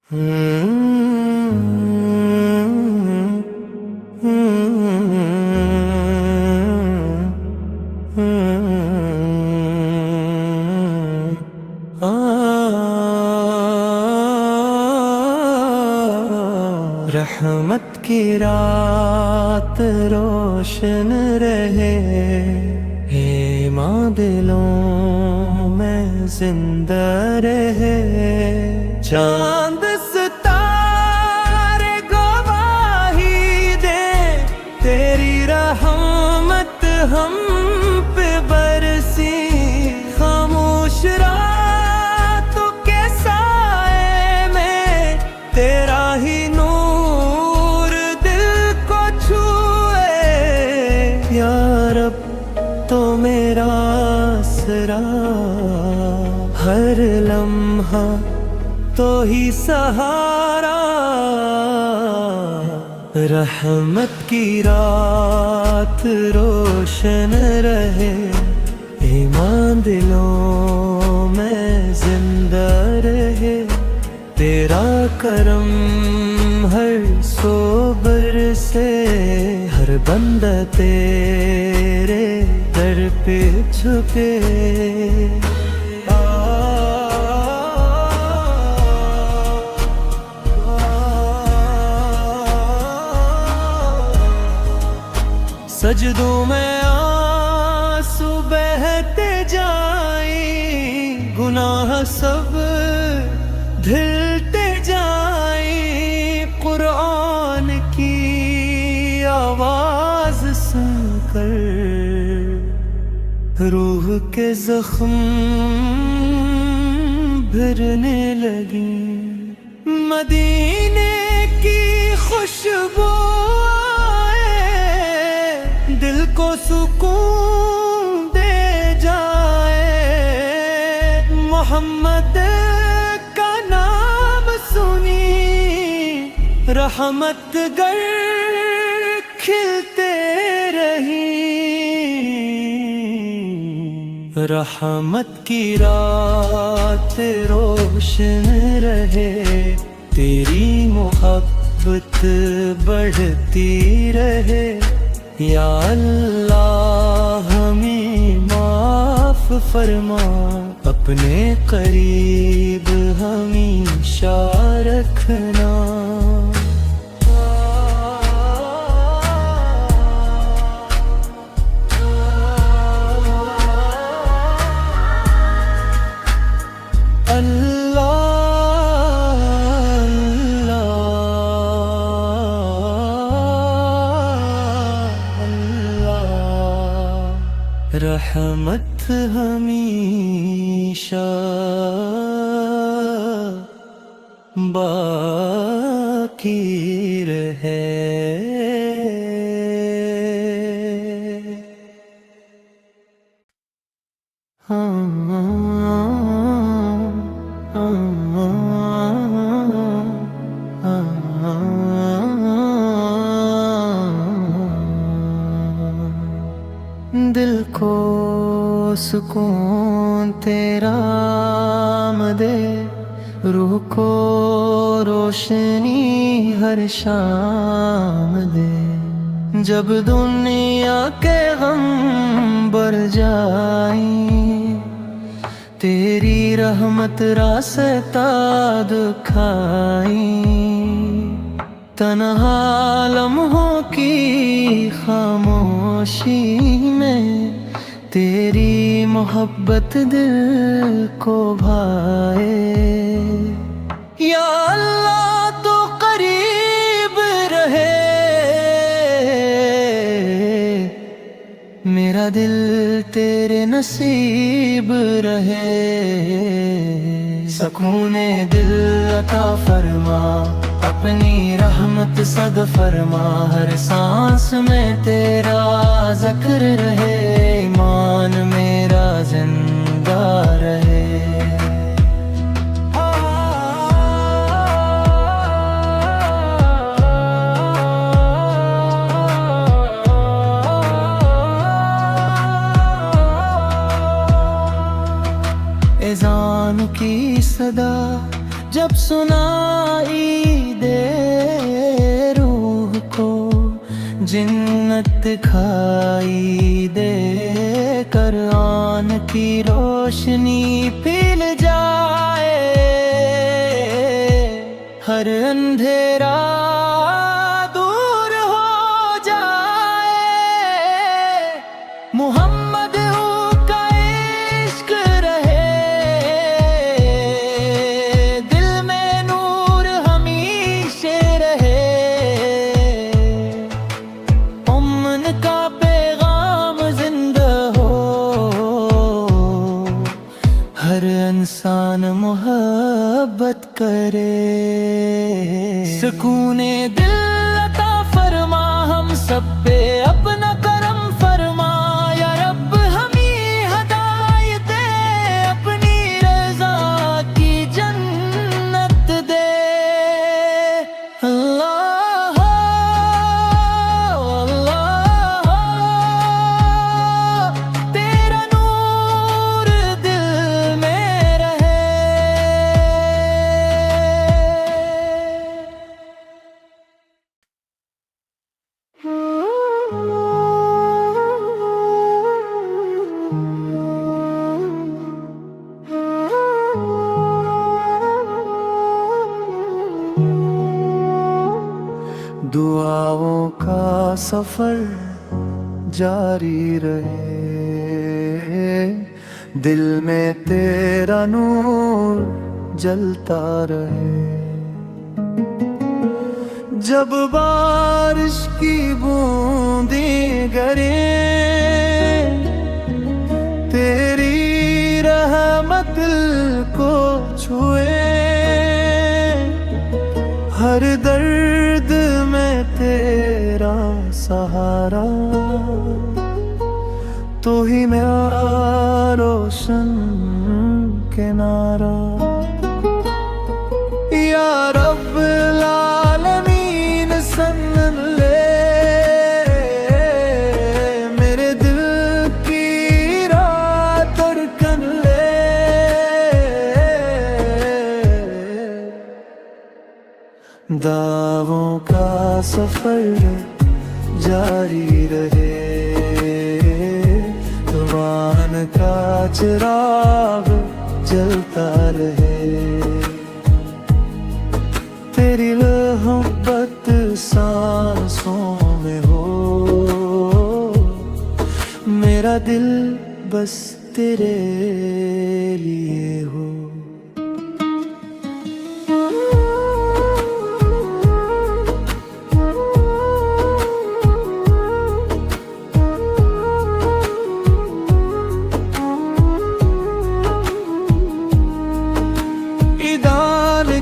रहमत की रात रोशन रहे, हे माँ दिलों में जिंदा रहे। चांद सितारे गवाही दे, तेरी रहमत हम पे बरसी। खामोश रातों के साए में तेरा ही नूर दिल को छुए। या रब तो मेरा आसरा, हर लम्हा तो ही सहारा। रहमत की रात रोशन रहे, ईमान दिलों में जिंदा रहे। तेरा करम हर सोबर से, हर बंदा तेरे दर पे झुके। सजदों में आंसू बहते जाए, गुनाह सब धुलते जाए। कुरान की आवाज सुनकर रूह के जख्म भरने लगी। मदीने की खुशबू दिल को सुकून दे जाए। मोहम्मद का नाम सुनी, रहमत गर खिलते रही। रहमत की रात रोशन रहे, तेरी मोहब्बत बढ़ती रहे। या अल्लाह हमें माफ फरमा, अपने करीब हमेशा रखना। रहमत हमेशा बाकी रहे। दिल को सुकून तेरा दे, रूह को रोशनी हर शाम दे। जब दुनिया के गम बढ़ जाए, तेरी रहमत रास्ता दिखाई। तन्हा लम्हों की खामोशी में तेरी मोहब्बत दिल को भाए। या अल्लाह तो करीब रहे, मेरा दिल तेरे नसीब रहे। सुकूने दिल अता फरमा, अपनी रहमत सद फरमा। हर सांस में तेरा जिक्र रहे, ईमान मेरा जिंदा रहे। एज़ान की सदा जब सुना जुदाई दे रूह को, जिन्नत खाई दे कर आन की रोशनी पिल जाए, हर अंधेरा दूर हो जाए। मोहम्मद का इश्क रहे, दिल में नूर हमेशा रहे, उम्मन का पैगाम जिंदा हो, हर इंसान मोहब्बत करे। सुकूने दिल अता फरमा हम सब पे अपना करम फरमा, या रब हमें हदायत दे, अपनी रज़ा की जन्नत दे। अल्लाह अल्लाह तेरा नूर दिल में रहे। दुआओं का सफर जारी रहे, दिल में तेरा नूर जलता रहे। जब बारिश की बूंदें गिरे, तेरी रहमत को छुए, हर दर्द में तेरा सहारा, तो ही मेरा रोशन किनारा। या रब्बुल आलमीन सन ले मेरे दिल की रात धड़कन ले, दावों का सफर जारी रहे, ईमान का चिराग जलता रहे। तेरी मोहब्बत सांसों में हो, मेरा दिल बस तेरे लिए हो।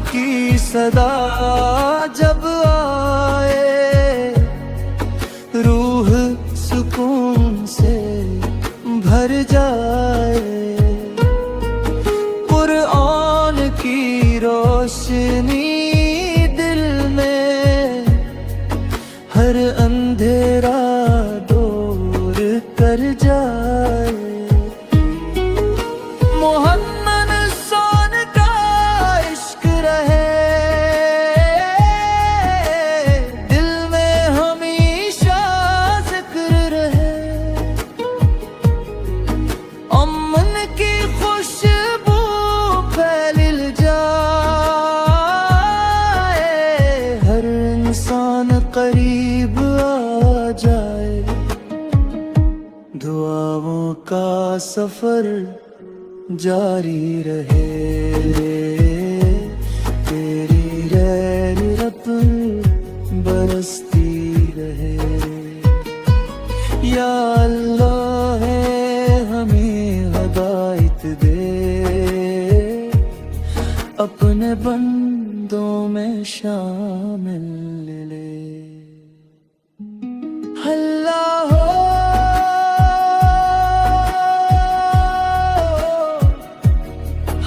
की सदा जब आए, रूह सुकून से भर जाए, कुरान की रोशनी दिल में हर अंधेरा दूर कर जाए। करीब आ जाए, दुआओं का सफर जारी रहे, तेरी रहमत बरसती रहे। या अल्लाह है हमें हिदायत दे, अपने बंदों में शामिल ले। अल्लाह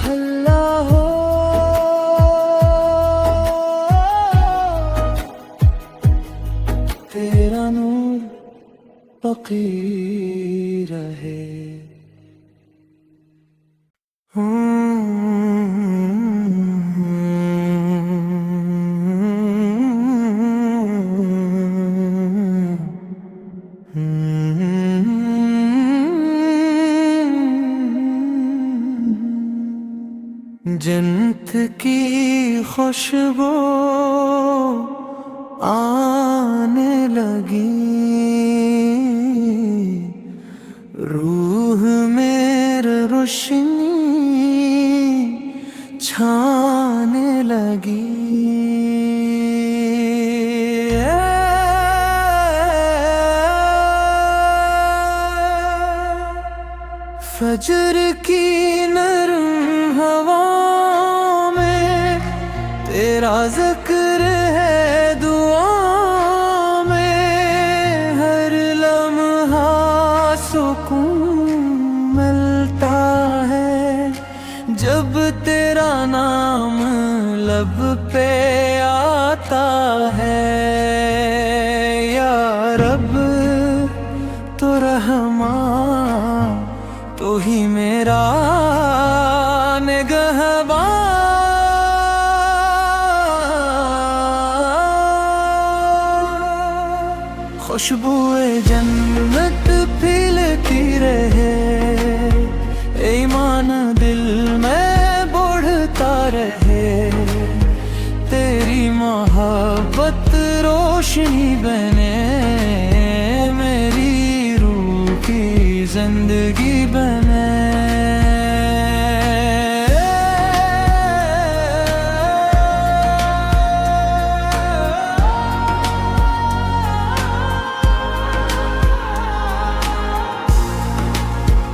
अल्लाह तेरा नूर बाकी रहे। जन्नत की खुशबू आने लगी, रूह मेरे रोशनी छाने लगी। फजर की नरम हवा में तेरा जिक्र है, दुआ में हर लम्हा सुकून मिलता है। जब तेरा नाम लब पे आता है, या रब तो रहमान तो ही मेरा निगहबान। खुशबुए जन्नत फैलती रहे, ईमान दिल में बढ़ता रहे। तेरी मोहब्बत रोशनी बने, मेरी रूह की जिंदगी बने।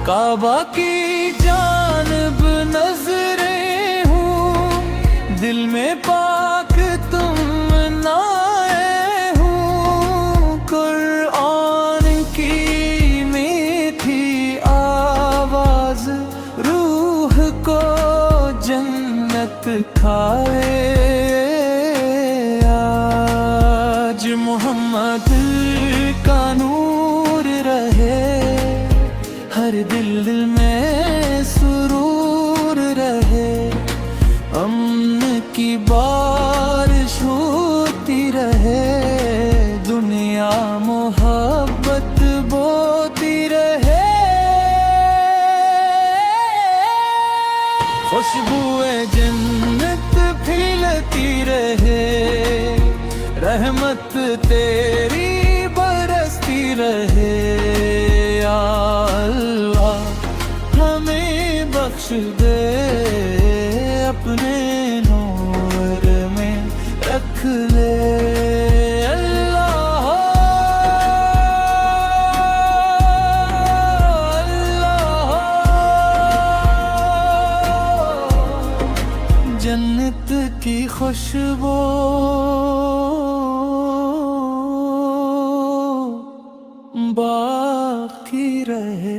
काबा की जानब नजरें हूँ, दिल में पाक तुम नाए हूँ। कुरान की मीठी आवाज रूह को जन्नत खाए। आज मोहम्मद का नूर रहे, हर दिल में सुरूर रहे। अमन की बारिश होती रहे, दुनिया मोहब्बत बोती रहे। खुशबुए जन्नत फैलती रहे, रहमत तेरी बरसती रहे। या अल्लाह हमें बख्श दे, अपने नूर में रख ले। अल्लाह अल्लाह जन्नत की खुशबू बाकी रहे।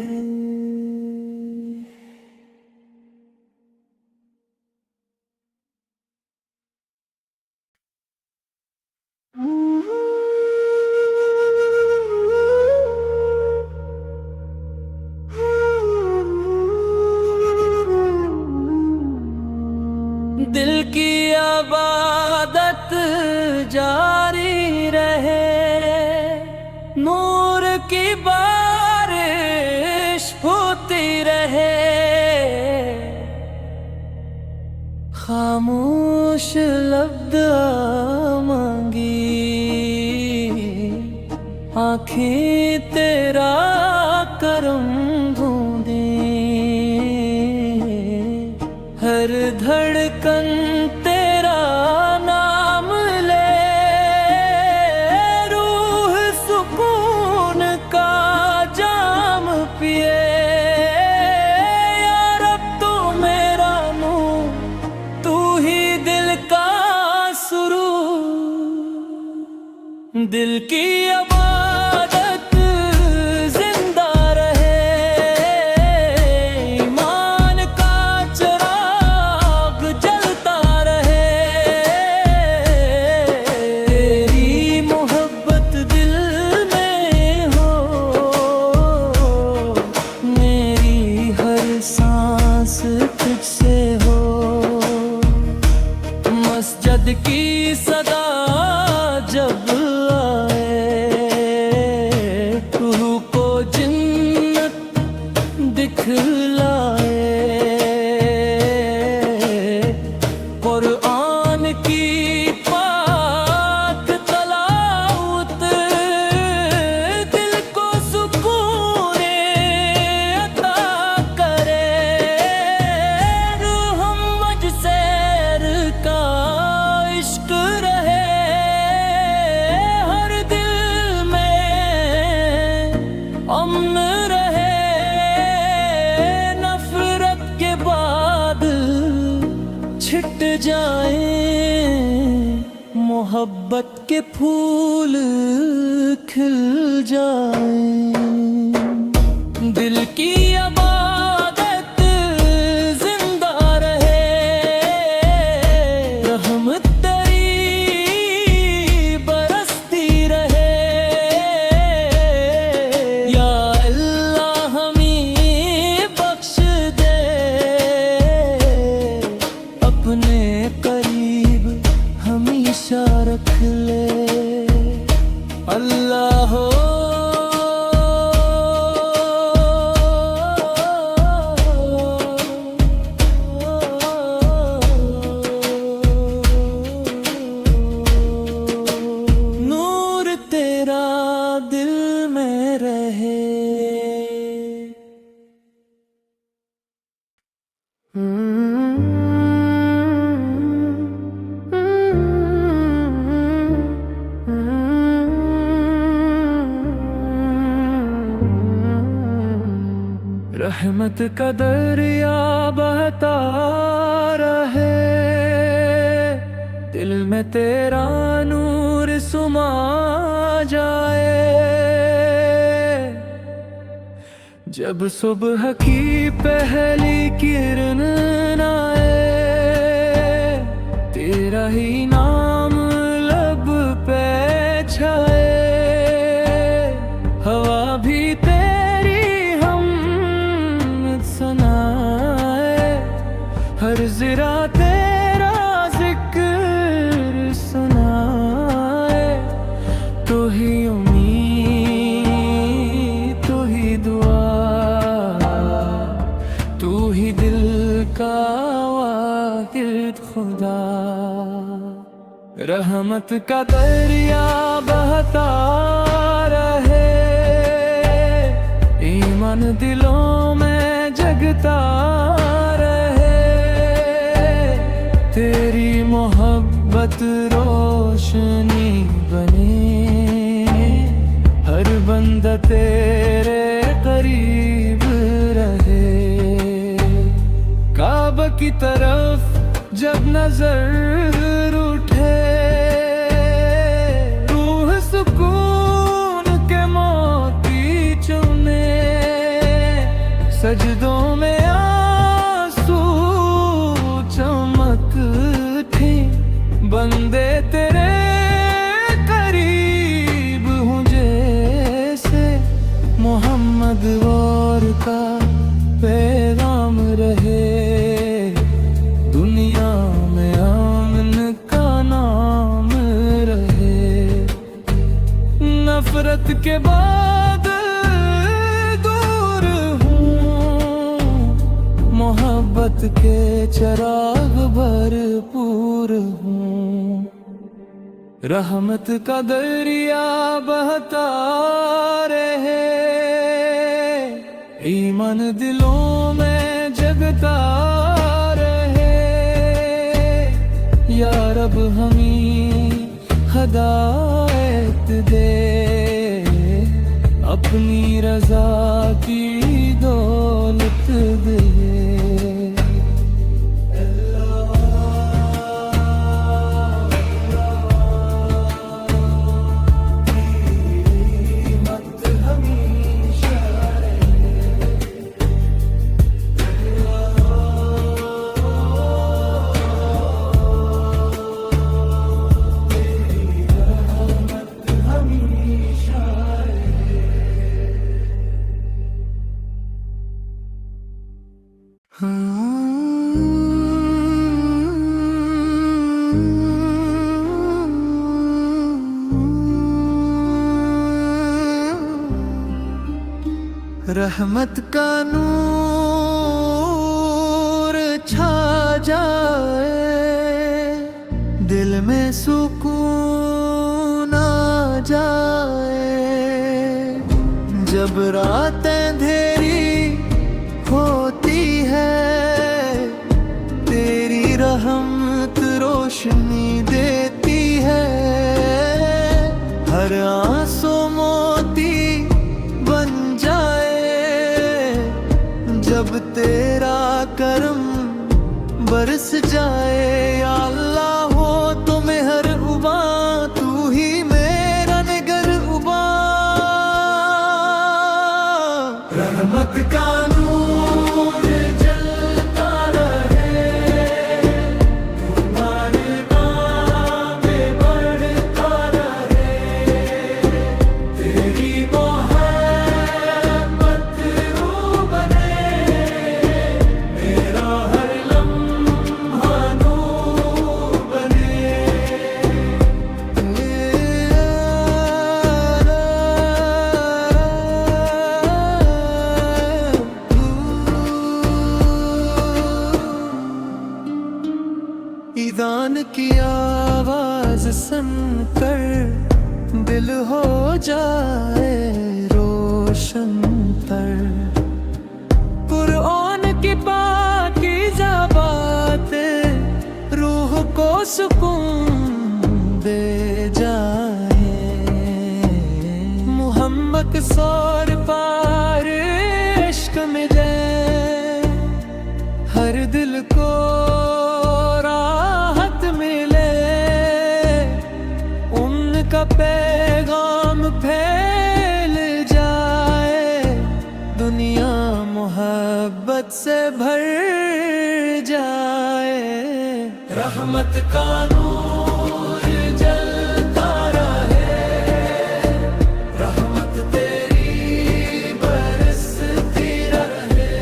दिल की इबादत जारी रहे, नूर की बारिश होती रहे। खामोश लफ्ज़ मांगी, आँखें तेरा करम ढूंढें। हर धड़कन तेरा नाम ले, रूह सुकून का जाम पिए। या रब तू मेरा नूर, तू ही दिल का सुरूर। दिल की इबादत जिंदा रहे, ईमान का चिराग जलता रहे। तेरी मोहब्बत दिल में हो, मेरी हर सांस तुझसे हो। मस्जिद की सदा जब आए, रूह को जिन्नत दिखलाए। जाएं, मोहब्बत के फूल खिल जाएं। दिल की इबादत जिंदा रहे, रहमत तेरी बरसती रहे। या अल्लाह हमें बख्श दे, अपने करीब हमेशा रख ले। अल्लाह हो नूर तेरा दिल में रहे। रहमत का दरिया बहता रहे, दिल में तेरा नूर सुमा जाए। जब सुबह की पहली किरण आए, तेरा ही नाम लब पे छाए। हवा भी तेरी सुनाए, हर ज़रा तेरा जिक्र सुनाए। तू ही उम्मीद, तू ही दुआ, तू ही दिल का वाहिद खुदा। रहमत का दरिया बहता रहे, ईमान दिलों में जगता रहे। तेरी मोहब्बत रोशनी बने, हर बंदा तेरे करीब रहे। काबा की तरफ जब नजर उठे, रूह सुकून के मोती चुने। सजदों में आंसू चमकते, बंदे तेरे करीब हूँ जैसे। मोहम्मद और का पैगाम रहे, दुनिया में अमन का नाम रहे। नफरत के बाद मोहब्बत के चराग भरपूर हूँ। रहमत का दरिया बहता रहे, ईमान दिलों में जगता रहे। या रब हमें हिदायत दे, अपनी रजा की दौलत दे। रहमत का नूर छा जाए, दिल में सुकून आ जाए। जब रात अंधेरी होती है, तेरी रहमत रोशनी देती है। हर आंसू मोती बन जाए, जब तेरा करम बरस जाए। या अल्लाह हो तो मेहरबा, तू ही मेरा निगरबा। रहमत का नूर जलता रहे, तुम्हारे नाम में बढ़ता रहे। तेरी मोहब्बत रूह बने, मेरा हर लम्हा नूर बने। ईदान की आवाज सुनकर दिल हो जाए रोशन तर। कुरान की पाकीज़ा बातें रूह को सुकून दे जाए। मोहम्मद के सौर पार इश्क मिले, हर दिल को राहत मिले। उनका पैगाम फैल जाए, दुनिया मोहब्बत से भर जाए। रहमत का नूर जलता रहे, रहमत तेरी बरसती रहे।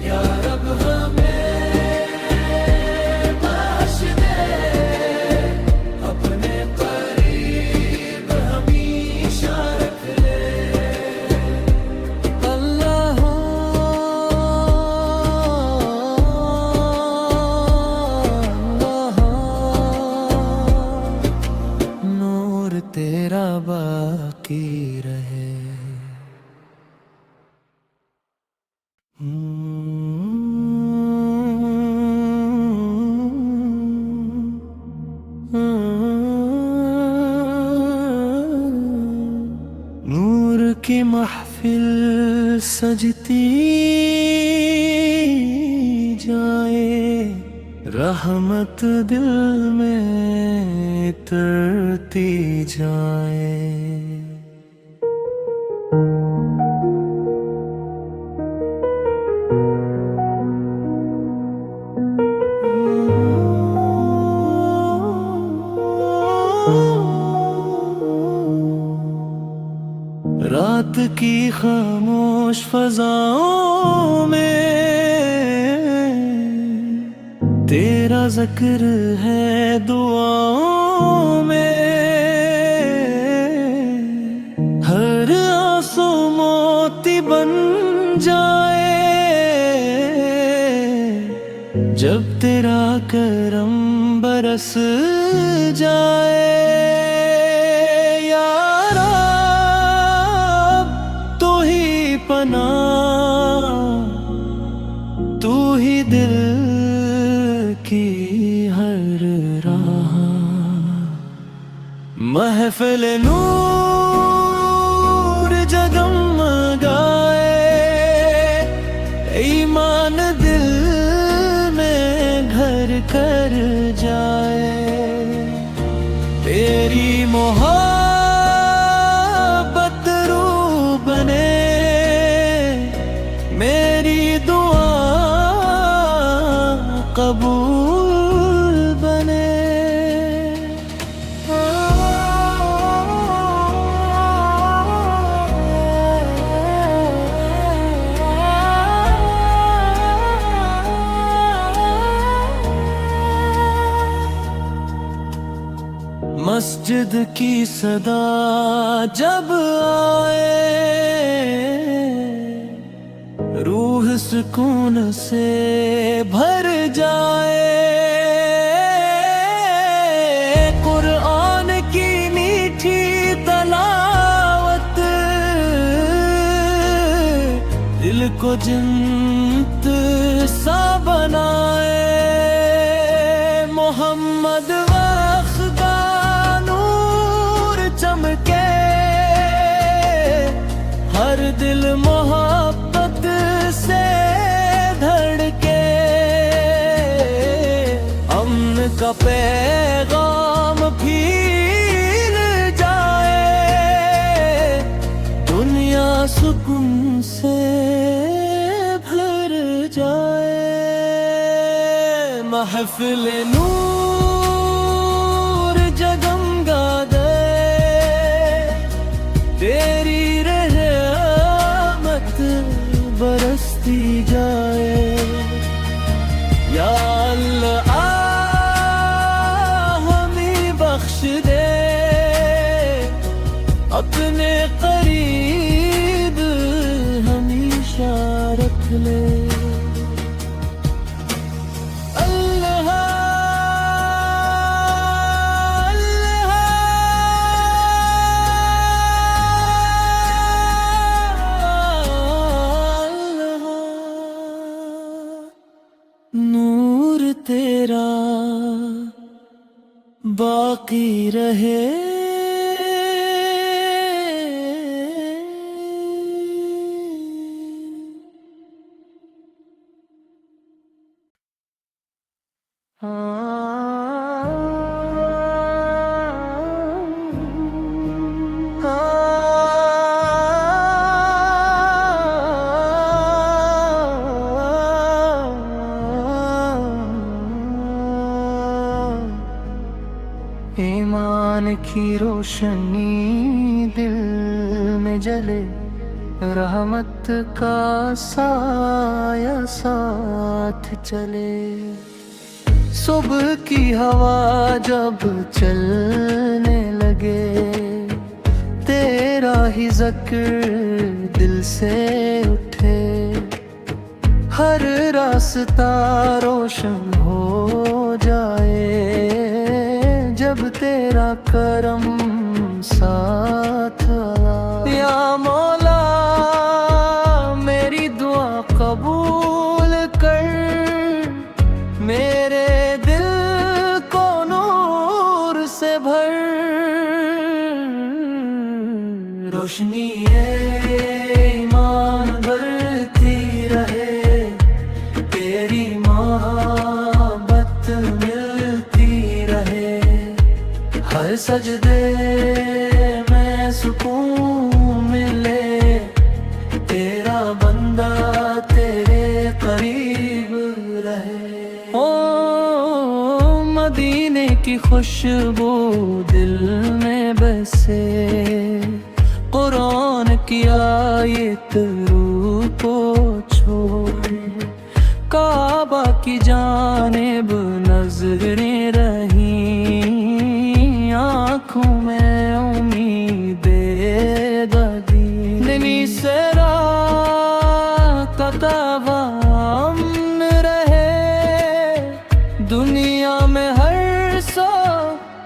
या रब हमें बख्श दे, अपने करीब हमेशा रख ले। अल्लाह नूर तेरा बाकी रहे। नूर की महफिल सजती जाए, रहमत दिल में तरती जाए। रात की खामोश फजाओं में तेरा जिक्र है दुआओं में। हर आंसू मोती बन जाए, जब तेरा करम बरस जाए। तू ही दिल की हर राह, महफिल नूर जगमगाए। ईमान दिल में घर कर जाए, तेरी मोहब्बत रूह बने। मेरी दुआ कबूल बने। मस्जिद की सदा जब आए, रूह सुकून से भर जाए। कुरान की मीठी तलावत दिल को जन्नत सा बनाए। मोहम्मद वख्दा नूर चमके, हर दिल मोहब्बत से धड़के। महफिल नूर जगमगा दे, तेरी रहमत बरसती जाए। या अल्लाह हमें बख्श दे, अपने करीब हमेशा रख ले। नूर तेरा बाकी रहे, ईमान की रोशनी दिल में जले, रहमत का साया साथ चले। सुबह की हवा जब चलने लगे, तेरा ही ज़िक्र दिल से उठे। हर रास्ता रोशन हो जाए, जब तेरा करम साथ आए। या मौला मेरी दुआ कबूल कर, मेरे दिल को नूर से भर। रोशनी ईमान बढ़ती रहे, तेरी मोहब्बत मिलती रहे। हर सजदे में सुकून मिले, तेरा बंदा तेरे करीब रहे। ओ मदीने की खुशबू दिल में बसे, कुरान की आयत रूह को छोड़े। काबा की जानिब नजरें रही, आँखों में उम्मीदें बदी। नमी से रात का अमन रहे, दुनिया में हर सौ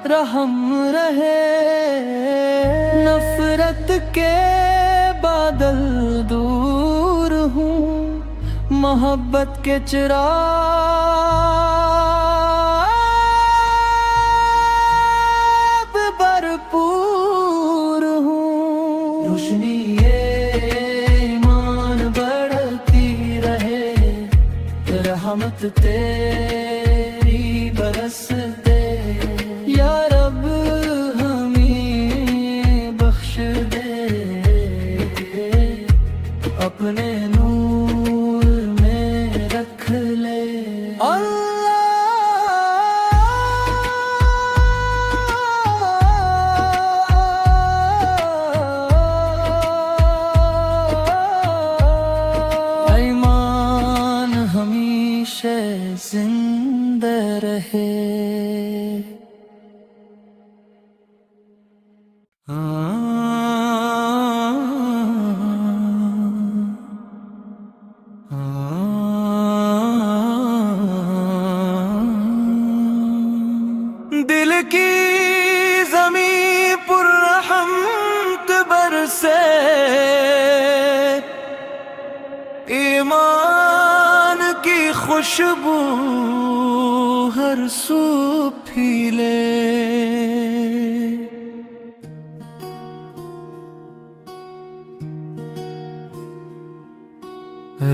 रहम रहे। नफरत के बादल दूर हूँ, मोहब्बत के चिराग भरपूर हूँ। रोशनी ईमान बढ़ती रहे, रहमत तेरी बरस दे। या रब हमें बख्श दे, अपने नूर में रख ले। ईमान हमेशा जिंदा रहे। दिल की ज़मीं पर रहमत बरसे, ईमान की खुशबू हर सू फैले।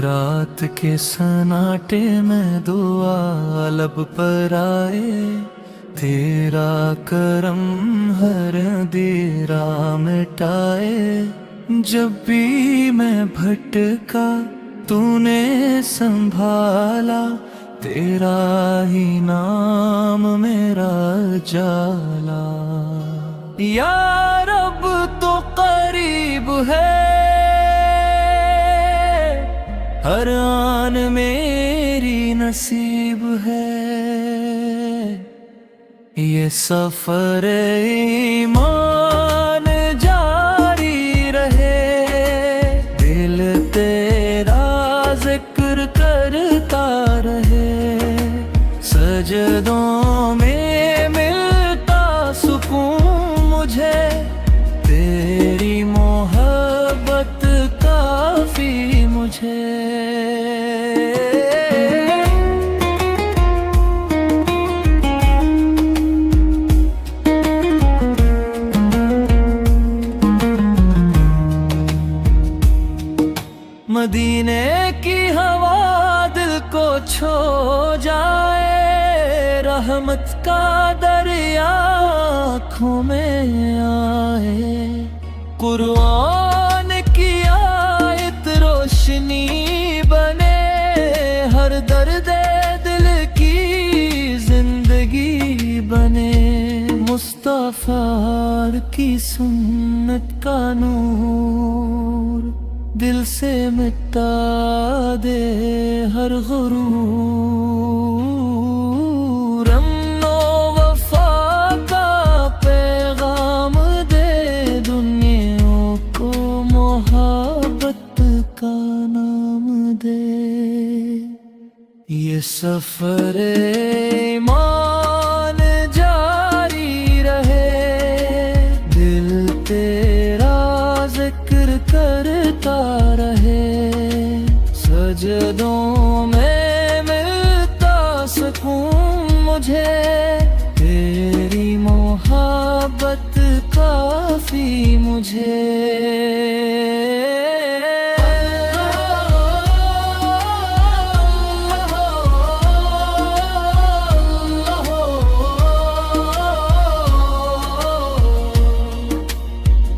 रात के सन्नाटे में दुआ लब पर आए, तेरा करम हर अंधेरा मिटाए। जब भी मैं भटका तूने संभाला, तेरा ही नाम मेरा जाला। या रब तो करीब है, हर आन मेरी नसीब है। ये सफर ईमान जारी रहे, दिल तेरा जिक्र करता रहे। सजदों में मिलता सुकून मुझे, तेरी मोहब्बत काफी मुझे। मदीने की हवा दिल को छो जाए, रहमत का दरिया आँखों में आए। कुरान की आयत रोशनी बने, हर दर्द दिल की जिंदगी बने। मुस्तफा की सुन्नत का नूर दिल से मिटा दे हर गुरूर। अमनो वफा का पैगाम दे दुनिया को, मोहब्बत का नाम दे। ये सफर ईमान जारी रहे, दिल तेरा जिक्र करता रहे। सजदों में मिलता सुकून मुझे, तेरी मोहब्बत काफी मुझे।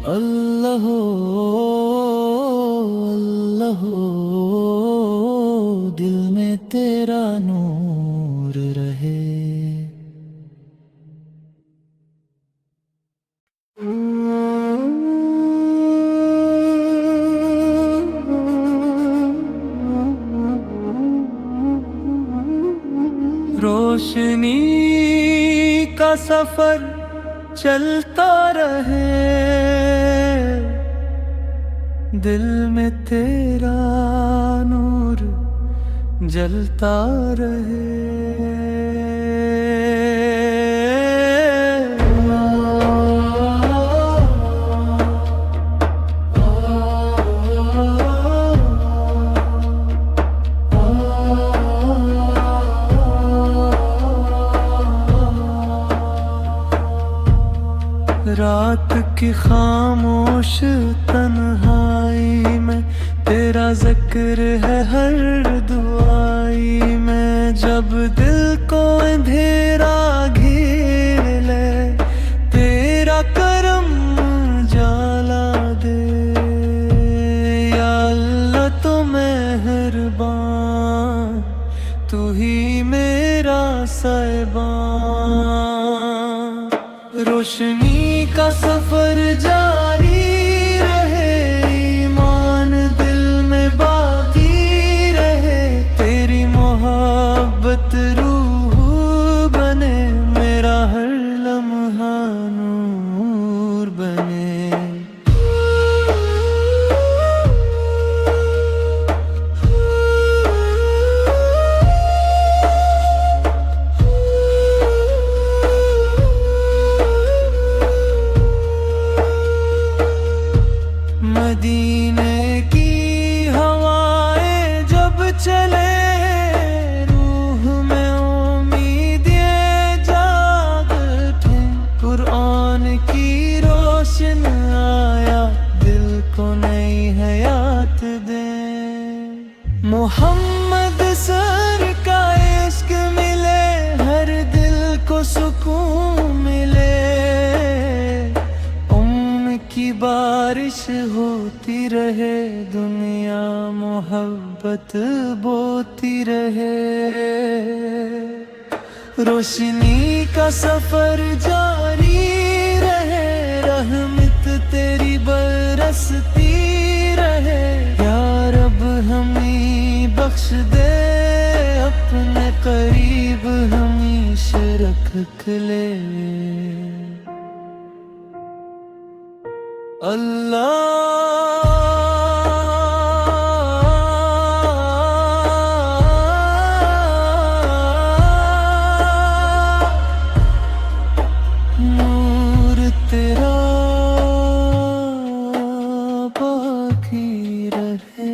अल्लाह अल्लाह दिल में तेरा नूर रहे। रोशनी का सफर चलता रहे, दिल में तेरा नूर जलता रहे। रात की खामोश तन्हाई में तेरा जिक्र है हर दुआई में। जब दिल को अंधेरा घेर ले, तेरा करम जाला दे। या अल्लाह तो मेहरबान, तू ही मेरा साहिबान। रोशनी का सफर जारी रहे, ईमान दिल में बाकी रहे। तेरी मोहब्बत रूह बने, मेरा हर लम्हा नूर बने। मदीने की हवाएं जब चले, रूह में उम्मीद ये जाग उठे। कुरान की रोशन आया, दिल को नई हयात दे। मोहम्मद सर का इश्क मिले, हर दिल को सुकून मिले। की बात बारिश होती रहे, दुनिया मोहब्बत बोती रहे। रोशनी का सफर जारी रहे, रहमत तेरी बरसती रहे। या रब हमें बख्श दे, अपने करीब हमेशा रख ले। नूर तेरा बाकी रहे।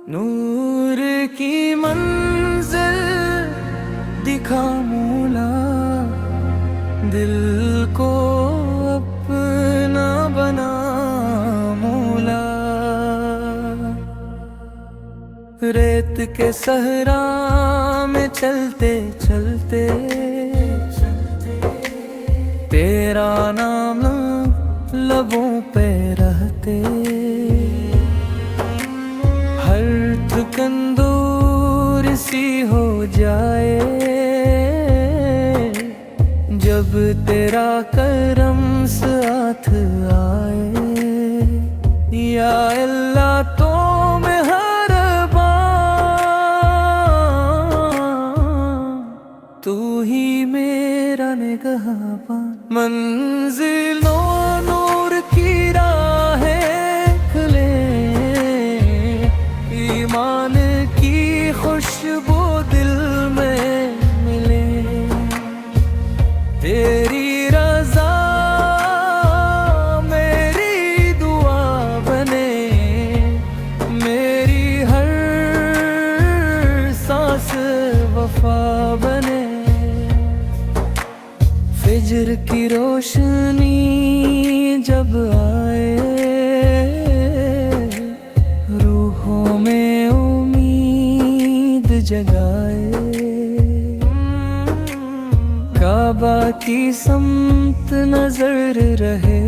नूर की मंजिल दिखा मौला, दिल को अपना बना मौला। रेत के सहरा में चलते चलते तेरा नाम लबों पे रहते। हर थकन दूर सी हो जाए, जब तेरा करम साथ आए। या अल्लाह तो मैं हर बार, तू ही मेरा निगहबान। मंजिलों नूर की राहें खुले, ईमान की खुशबू दिल में मिले। तेरी रज़ा मेरी दुआ बने, मेरी हर सांस वफा बने। फिज्र की रोशनी जब आए, रूहों में उम्मीद जगाए। काबा की समत नजर रहे,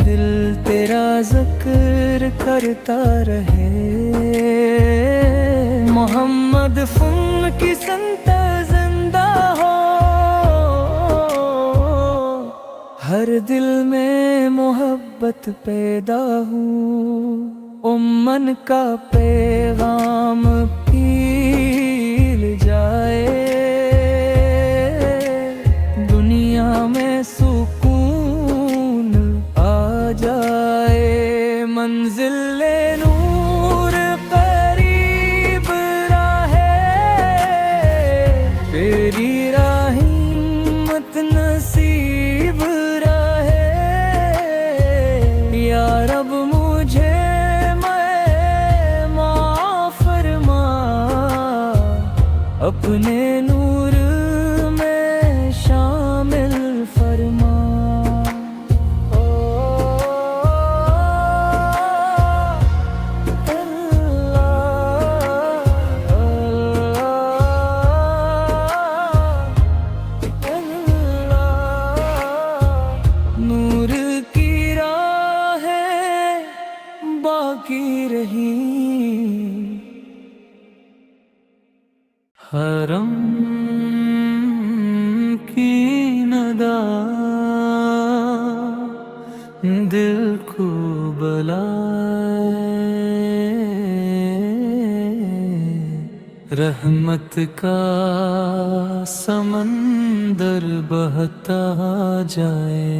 दिल तेरा जिक्र करता रहे। मोहम्मद फुन की संत जिंदा हो, हर दिल में मोहब्बत पैदा हो। उम्मन का पैगाम फैल जाए, दुनिया में सुकून आ जाए। मंजिल-ए नूर करीब रहे, तेरी रहमत नसीब रहे। या रब मुझे अपने नूर में शामिल फरमा। नूर की राहें बाकी रही, हरम की नदा दिल को बुलाए। रहमत का समंदर बहता जाए।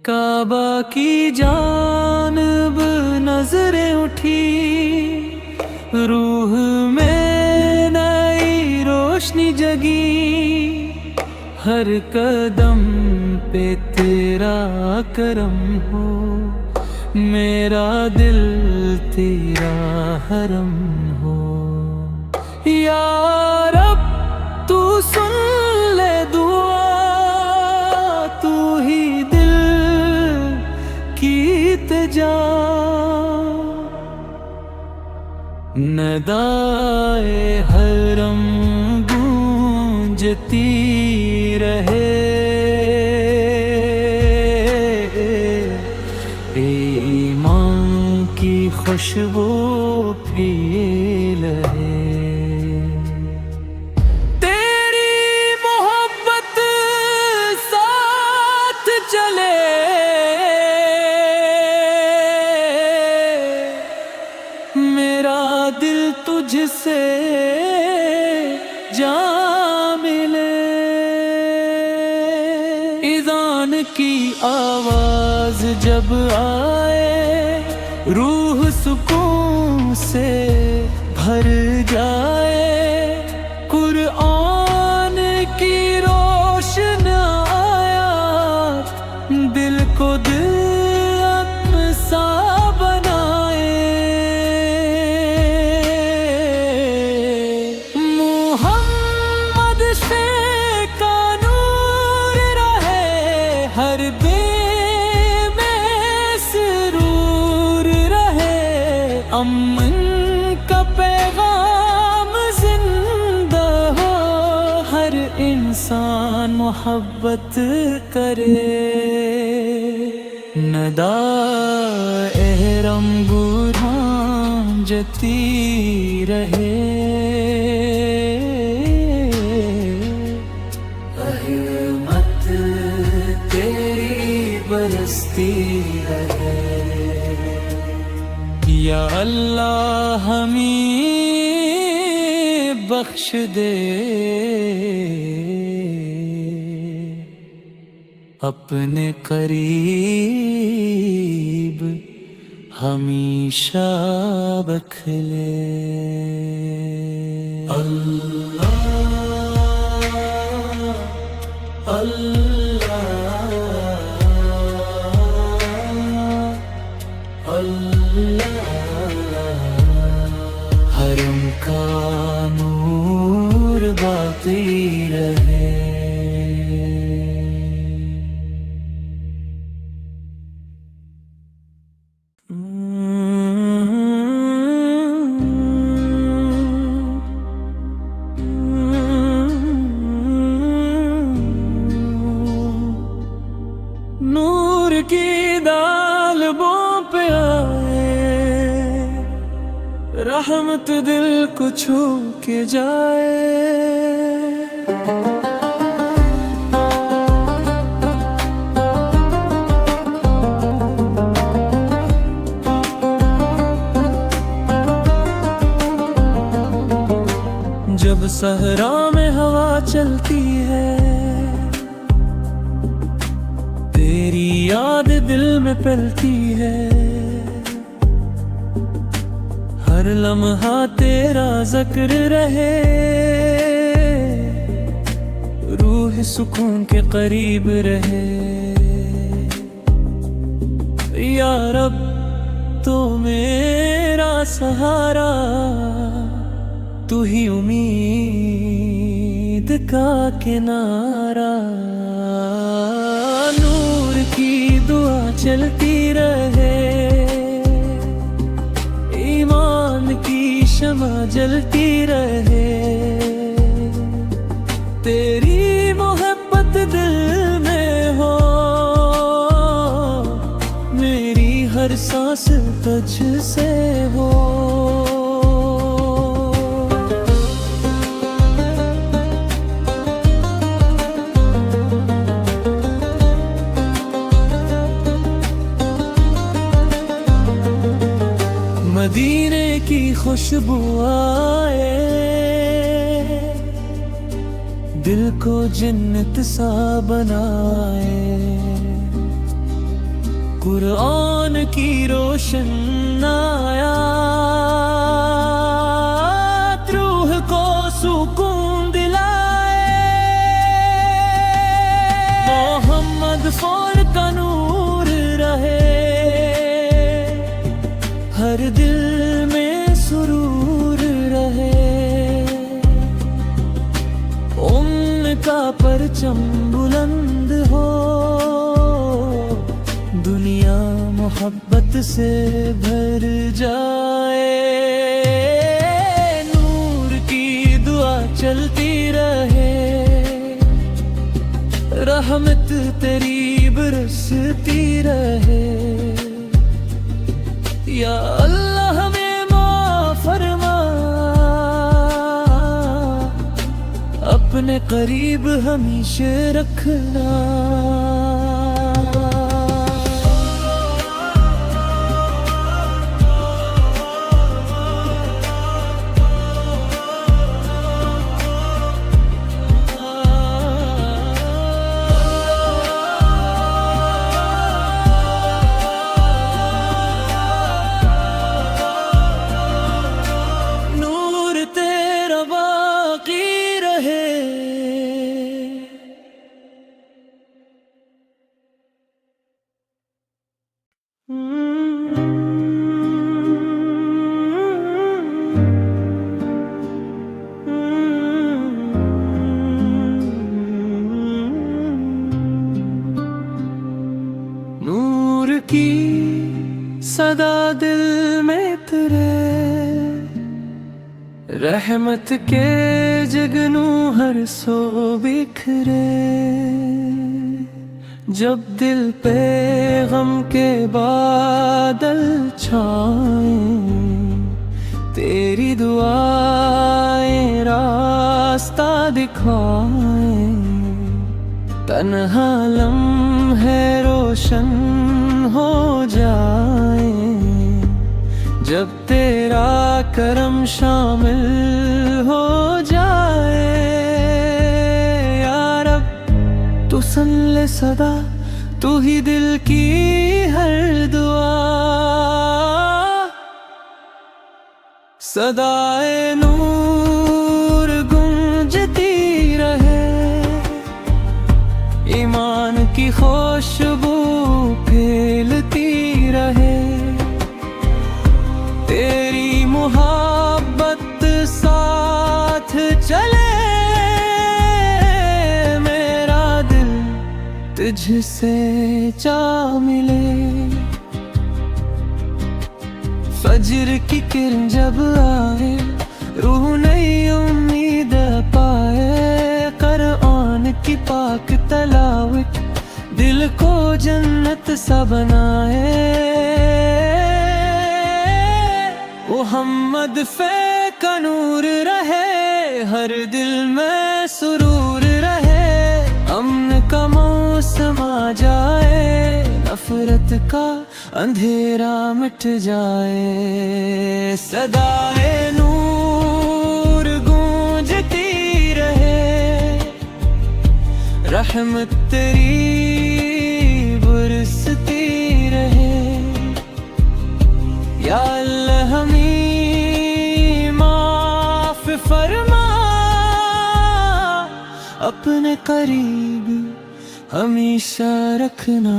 काबा की जानिब नजरें उठी, रूह में नई रोशनी जगी। हर कदम पे तेरा करम हो, मेरा दिल तेरा हरम हो। या रब तू सुन ले दुआ, तू ही दिल की जा, नदाए हरम गूंजती रहे, ईमान की खुशबू फैल है। तेरी मोहब्बत साथ चले, मेरा दिल तुझसे जा मिले। इज़ान की आवाज जब आए, रूह सुकून से भर जाए। कुरान की रोशन आयात दिल को दिल सा बनाए। मोहम्मद से का नूर रहे, हर बे में सुरूर रहे। अमन का पैगाम जिंदा हो, हर इंसान मोहब्बत करे। नदा एहरम गूंजती रहे, रहमत तेरी बरसती रहे। या अल्लाह हमें बख्श दे, अपने करीब हमेशा रख ले। अल्लाह अल्लाह अल्लाह, हरम का नूर बाकी रहे। नूर की दालबों पे आए, रहमत दिल को छू के जाए। जब सहरा में हवा चलती है, तेरी याद दिल में पलती है। हर लम्हा तेरा जिक्र रहे, रूह सुकून के करीब रहे। या रब तो मेरा सहारा, तू ही उम्मीद का किनारा। नूर की दुआ चलती रहे, ईमान की शमा जलती रहे। तेरी मोहब्बत दिल में हो, मेरी हर सांस तुझसे हो। मदीने की खुशबू आए, दिल को जन्नत सा बनाए। कुरान की रोशन आयात रूह को सुकून दिलाए। मोहम्मद फौर का नूर रहे, हर दिल में सुरूर रहे। उनका परचम बुलंद हो, दुनिया मोहब्बत से भर जाए। नूर की दुआ चलती रहे, रहमत तेरी बरसती रहे। या अल्लाह हमें माफ फरमा, अपने करीब हमेशा रखना। नूर की सदा दिल में तेरे, रहमत के जगनू हर सो बिखरे। जब दिल पे गम के बादल छाएं, तेरी दुआएं रास्ता दिखाएं। तन्हा लम्हे रोशन हो जाए, जब तेरा करम शामिल हो जाए। या रब तू सुन ले सदा, तू ही दिल की हर दुआ। सदाए नूर गूंजती रहे, ईमान की खुशबू फैलती रहे। तेरी मोहब्बत साथ चले, मेरा दिल तुझसे चा मिले। फजर की किरण जब आए, रूह नई उम्मीद पाए। कुरान की पाक तलावत दिल को जन्नत सा बनाए। मुहम्मद फे का नूर रहे, हर दिल में सुरूर रहे। अमन का मौसम आ जाए, नफरत का अंधेरा मिट जाए। सदाए नूर गूंजती रहे, रहमत तेरी बरसती रहे। या अल्लाह हमें माफ फरमा, अपने करीब हमेशा रखना।